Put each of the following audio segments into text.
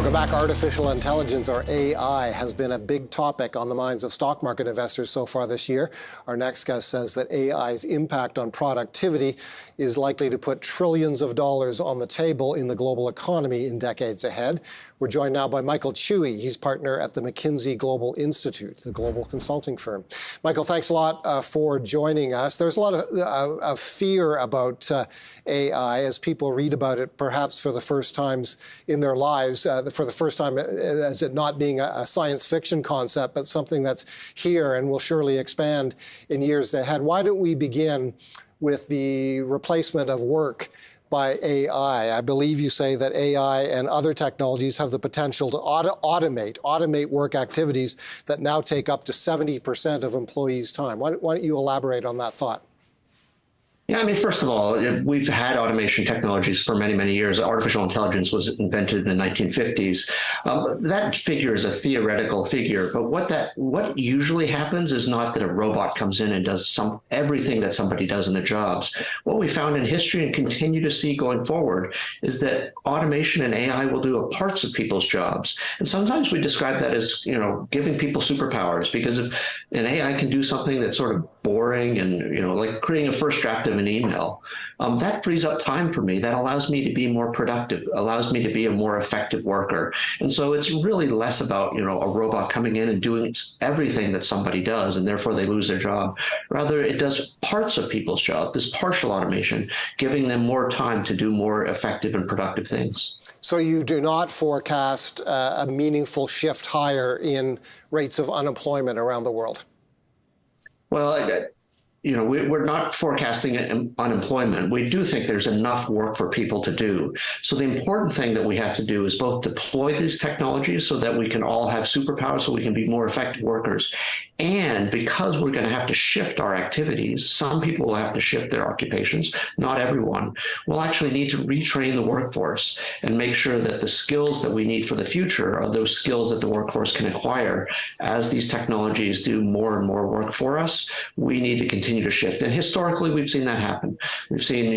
Welcome back. Artificial intelligence, or AI, has been a big topic on the minds of stock market investors so far this year. Our next guest says that AI's impact on productivity is likely to put trillions of dollars on the table in the global economy in decades ahead. We're joined now by Michael Chui. He's partner at the McKinsey Global Institute, the global consulting firm. Michael, thanks a lot for joining us. There's a lot of fear about AI as people read about it, perhaps for the first times in their lives, for the first time as it not being a science fiction concept, but something that's here and will surely expand in years ahead. Why don't we begin with the replacement of work by AI? I believe you say that AI and other technologies have the potential to automate work activities that now take up to 70% of employees' time. Why don't you elaborate on that thought? Yeah, I mean, first of all, we've had automation technologies for many, many years. Artificial intelligence was invented in the 1950s. That figure is a theoretical figure, but what usually happens is not that a robot comes in and does everything that somebody does in the jobs. What we found in history and continue to see going forward is that automation and AI will do parts of people's jobs. And sometimes we describe that as, giving people superpowers, because if an AI can do something that's sort of boring and, like creating a first draft of an email, that frees up time for me. That allows me to be more productive, allows me to be a more effective worker. And so it's really less about, a robot coming in and doing everything that somebody does, and therefore they lose their job. Rather, it does parts of people's job, this partial automation, giving them more time to do more effective and productive things. So you do not forecast a meaningful shift higher in rates of unemployment around the world? Well, we're not forecasting unemployment. We do think there's enough work for people to do. So the important thing that we have to do is both deploy these technologies so that we can all have superpowers, so we can be more effective workers. And because we're going to have to shift our activities, some people will have to shift their occupations, not everyone. We'll actually need to retrain the workforce and make sure that the skills that we need for the future are those skills that the workforce can acquire. As these technologies do more and more work for us, we need to continue to shift. And historically, we've seen that happen. We've seen,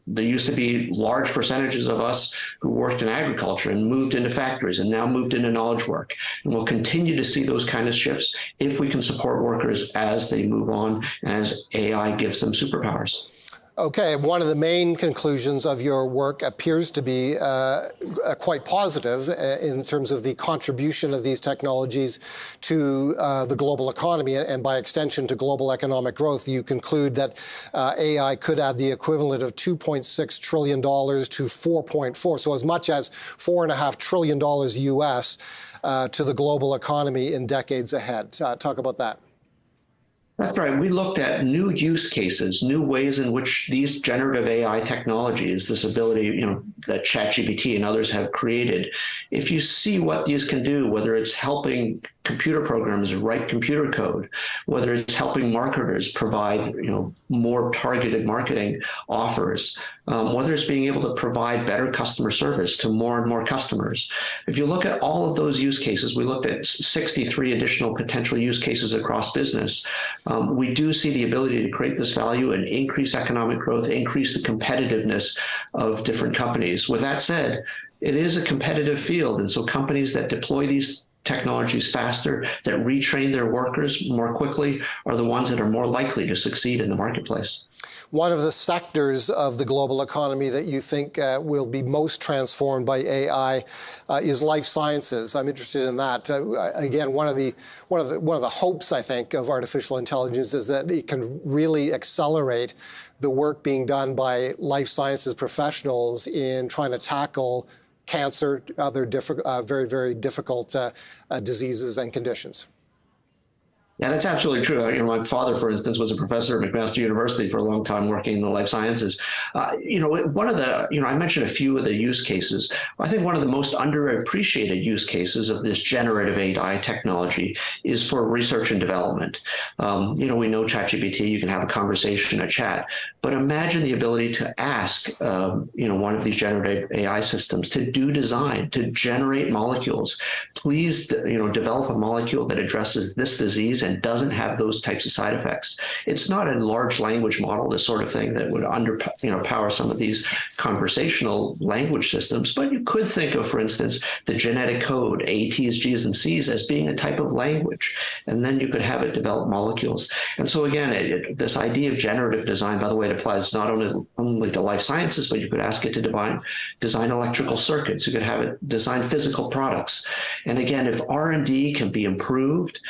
there used to be large percentages of us who worked in agriculture and moved into factories and now moved into knowledge work. And we'll continue to see those kind of shifts if we can support workers as they move on and as AI gives them superpowers. Okay, one of the main conclusions of your work appears to be quite positive in terms of the contribution of these technologies to the global economy and by extension to global economic growth. You conclude that AI could add the equivalent of $2.6 trillion to 4.4, so as much as $4.5 trillion US to the global economy in decades ahead. Talk about that. That's right. We looked at new use cases, new ways in which these generative AI technologies, this ability, that ChatGPT and others have created, if you see what these can do, whether it's helping computer programmers write computer code, whether it's helping marketers provide, more targeted marketing offers, whether it's being able to provide better customer service to more and more customers. If you look at all of those use cases, we looked at 63 additional potential use cases across business. We do see the ability to create this value and increase economic growth, increase the competitiveness of different companies. With that said, it is a competitive field. And so companies that deploy these technologies faster, that retrain their workers more quickly, are the ones that are more likely to succeed in the marketplace. One of the sectors of the global economy that you think will be most transformed by AI is life sciences. I'm interested in that. Again, one of the hopes, I think, of artificial intelligence is that it can really accelerate the work being done by life sciences professionals in trying to tackle cancer, other very, very difficult diseases and conditions. Yeah, that's absolutely true. My father, for instance, was a professor at McMaster University for a long time working in the life sciences. One of the, I mentioned a few of the use cases. I think one of the most underappreciated use cases of this generative AI technology is for research and development. We know ChatGPT, you can have a conversation, a chat, but imagine the ability to ask, one of these generative AI systems to do design, to generate molecules. Please, develop a molecule that addresses this disease and and doesn't have those types of side effects. It's not a large language model, this sort of thing that would power some of these conversational language systems. But you could think of, for instance, the genetic code, A, T's, G's, and C's, as being a type of language. And then you could have it develop molecules. And so again, this idea of generative design, by the way, it applies not only to life sciences, but you could ask it to design electrical circuits. You could have it design physical products. And again, if R&D can be improved,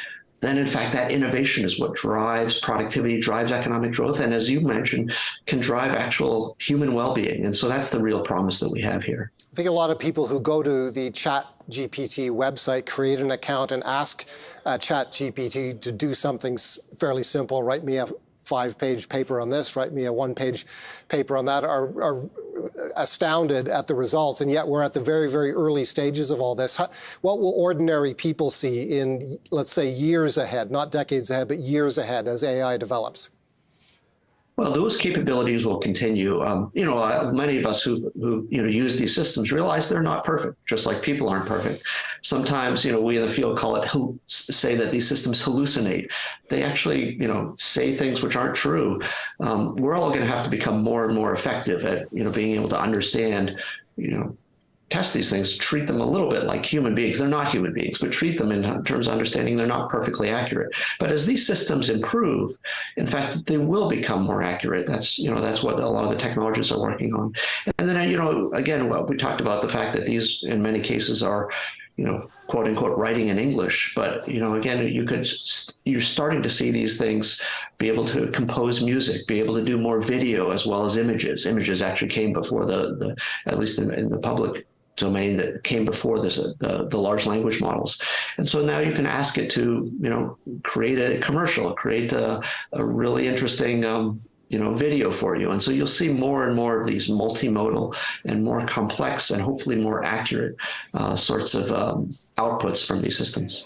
then in fact that innovation is what drives productivity, drives economic growth, and as you mentioned, can drive actual human well-being. And so that's the real promise that we have here. I think a lot of people who go to the ChatGPT website, create an account, and ask ChatGPT to do something fairly simple, write me a 5-page paper on this, write me a 1-page paper on that, are astounded at the results. And yet we're at the very, very early stages of all this. What will ordinary people see in, let's say, years ahead, not decades ahead, but years ahead as AI develops? Well, those capabilities will continue. Many of us who use these systems realize they're not perfect, just like people aren't perfect. Sometimes, we in the field say that these systems hallucinate. They actually, say things which aren't true. We're all going to have to become more and more effective at, being able to understand, test these things, treat them a little bit like human beings. They're not human beings, but treat them in terms of understanding they're not perfectly accurate. But as these systems improve, in fact, they will become more accurate. That's what a lot of the technologists are working on. And then, again, we talked about the fact that these, in many cases, are, quote unquote, writing in English. But, again, you're starting to see these things be able to compose music, be able to do more video as well as images. Images actually came before at least in the public domain, that came before this, the large language models. And so now you can ask it to, create a commercial, create a really interesting, video for you. And so you'll see more and more of these multimodal and more complex and hopefully more accurate sorts of outputs from these systems.